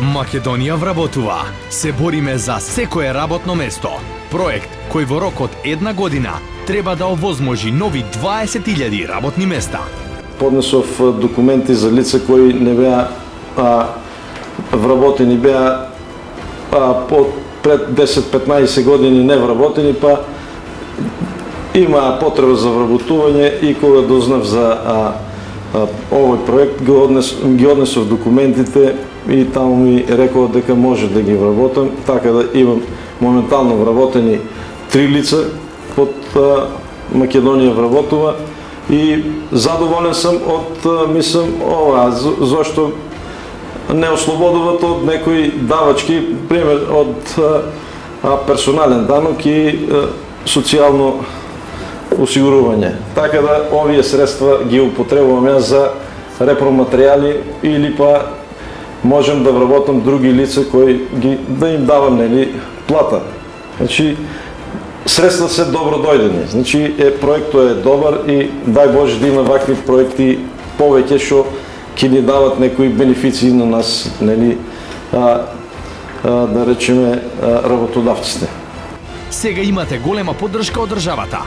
Македонија вработува. Се бориме за секое работно место. Проект кој во рок од една година треба да овозможи нови 20.000 работни места. Поднесов документи за лица кои не беа вработени, беа пред 10-15 години не вработени, па има потреба за вработување и кога дознав за овој проект ги однесов документите и таму ми рекоа дека може да ги вработам, така да имам моментално вработени 3 лица под Македонија вработува и задоволен сум од мислам ова, зашто не ослободуват од некои давачки, пример од персонален данок и социјално осигурување. Така да овие средства ги употребувам јас за репроматеријали или па можем да вработам други лица кои да им давам плата. Значи средства се добро дојдени. Значи проектот е добар и дај Боже да има вакви проекти повеќе што ќе ни дават некои бенефиции на нас, да речеме работодавците. Сега имате голема поддршка од државата.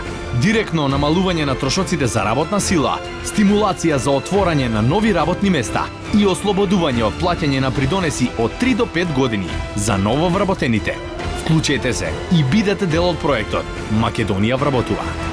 Директно намалување на трошоците за работна сила, стимулација за отворање на нови работни места и ослободување од плаќање на придонеси од 3 до 5 години за ново вработените. Вклучете се и бидете дел од проектот Македонија вработува.